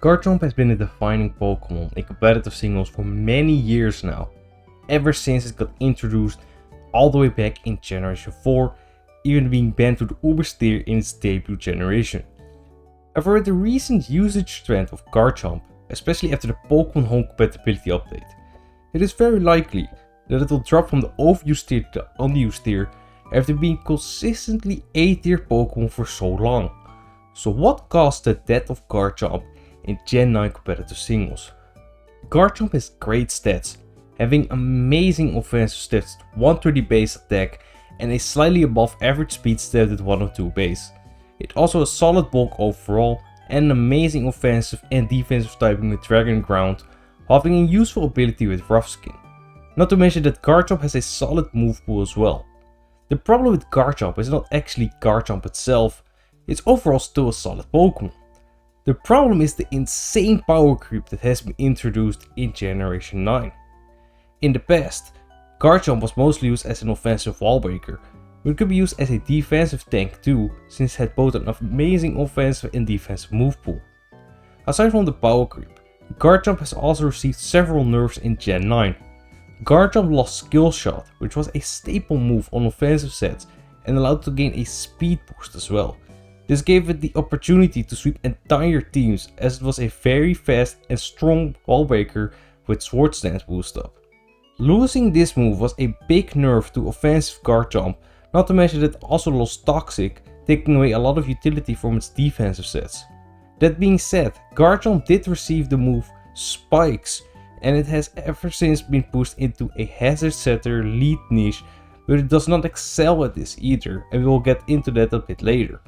Garchomp has been a defining Pokémon in competitive singles for many years now, ever since it got introduced all the way back in Generation 4, even being banned to the Ubersteer in its debut generation. However, with the recent usage trend of Garchomp, especially after the Pokémon Home compatibility update, it is very likely that it will drop from the overused tier to the unused tier after being consistently A tier Pokémon for so long. So what caused the death of Garchomp in Gen 9 competitive singles? Garchomp has great stats, having amazing offensive stats, 130 base attack and a slightly above average speed stat at 102 base. It also has solid bulk overall and an amazing offensive and defensive typing with Dragon Ground, having a useful ability with Rough Skin. Not to mention that Garchomp has a solid move pool as well. The problem with Garchomp is not actually Garchomp itself, it's overall still a solid Pokémon. The problem is the insane power creep that has been introduced in Generation 9. In the past, Garchomp was mostly used as an offensive wall breaker, but it could be used as a defensive tank too, since it had both an amazing offensive and defensive move pool. Aside from the power creep, Garchomp has also received several nerfs in Gen 9. Garchomp lost Skill Shot, which was a staple move on offensive sets and allowed it to gain a speed boost as well. This gave it the opportunity to sweep entire teams, as it was a very fast and strong wall breaker with Sword Stance boost up. Losing this move was a big nerf to offensive Garchomp, not to mention that it also lost Toxic, taking away a lot of utility from its defensive sets. That being said, Garchomp did receive the move Spikes, and it has ever since been pushed into a hazard setter lead niche, but it does not excel at this either, and we will get into that a bit later.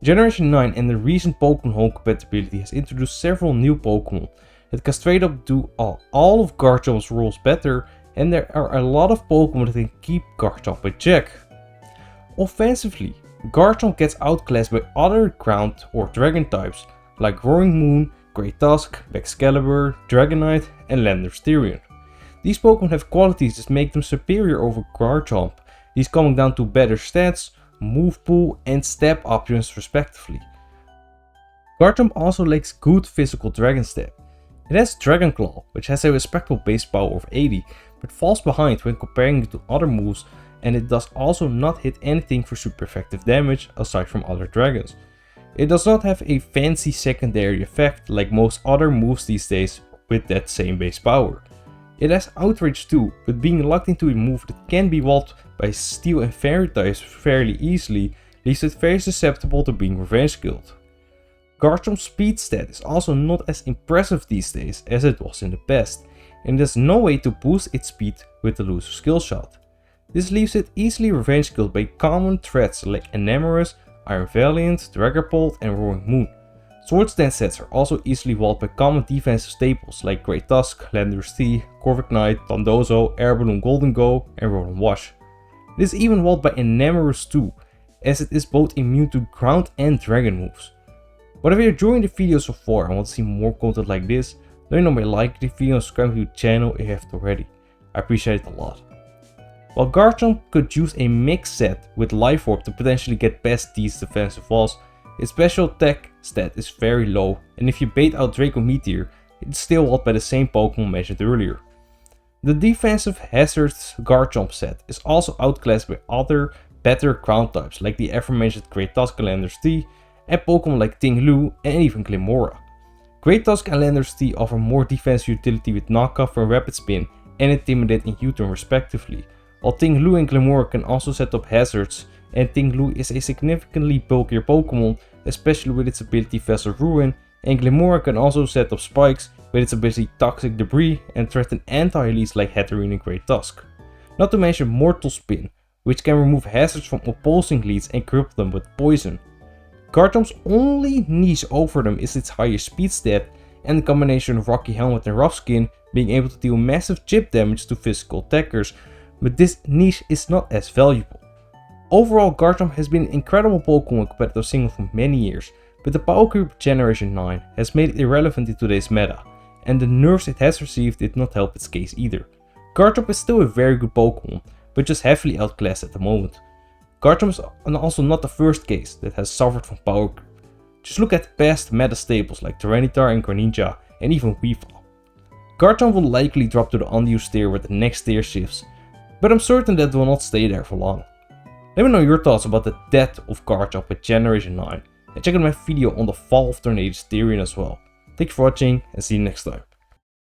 Generation 9 and the recent Pokémon Home compatibility has introduced several new Pokémon that can straight up do all of Garchomp's roles better, and there are a lot of Pokémon that can keep Garchomp in check. Offensively, Garchomp gets outclassed by other ground or dragon types like Roaring Moon, Great Tusk, Excalibur, Dragonite and Landorus. These Pokémon have qualities that make them superior over Garchomp, these coming down to better stats, move pool and step options respectively. Garchomp also lacks good physical dragon step. It has Dragon Claw, which has a respectable base power of 80, but falls behind when comparing it to other moves, and it does also not hit anything for super effective damage aside from other dragons. It does not have a fancy secondary effect like most other moves these days with that same base power. It has Outrage too, but being locked into a move that can be walled by Steel and Fairy types fairly easily leaves it very susceptible to being revenge killed. Garchomp's speed stat is also not as impressive these days as it was in the past, and there's no way to boost its speed with the loser skill shot. This leaves it easily revenge killed by common threats like Enamorus, Iron Valiant, Dragapult and Roaring Moon. Sword Stance sets are also easily walled by common defensive staples like Great Tusk, Landorus, Corvic Knight, Dondozo, Air Balloon Golden Go and Roll and Wash. It is even walled by Enamorus too, as it is both immune to ground and dragon moves. But if you're enjoying the video so far and want to see more content like this, let me know by liking the video and subscribing to the channel if you haven't already. I appreciate it a lot. While Garchomp could use a mix set with Life Orb to potentially get past these defensive walls, its special attack stat is very low, and if you bait out Draco Meteor, it's still walled by the same Pokemon mentioned earlier. The defensive hazards Garchomp set is also outclassed by other better ground types like the aforementioned Great Tusk and Landorus and Pokemon like Ting-Lu and even Glimmora. Great Tusk and Landorus offer more defensive utility with Knockoff and Rapid Spin and Intimidate and U-turn respectively, while Ting-Lu and Glimmora can also set up hazards, and Ting-Lu is a significantly bulkier Pokemon, especially with its ability Vessel Ruin, and Glimmora can also set up spikes with its ability Toxic Debris and threaten anti-elites like Hatterene and Great Tusk. Not to mention Mortal Spin, which can remove hazards from opposing leads and cripple them with poison. Garchomp's only niche over them is its higher speed stat and the combination of Rocky Helmet and Rough Skin being able to deal massive chip damage to physical attackers, but this niche is not as valuable. Overall, Garchomp has been an incredible Pokemon in competitive singles for many years, but the power creep of Generation 9 has made it irrelevant in today's meta, and the nerfs it has received did not help its case either. Garchomp is still a very good Pokemon, but just heavily outclassed at the moment. Garchomp is also not the first case that has suffered from power creep. Just look at past meta staples like Tyranitar and Greninja, and even Weavile. Garchomp will likely drop to the unused tier where the next tier shifts, but I'm certain that it will not stay there for long. Let me know your thoughts about the death of Garchomp with Generation 9, and check out my video on the fall of Tornadus Tyrion as well. Thank you for watching, and see you next time.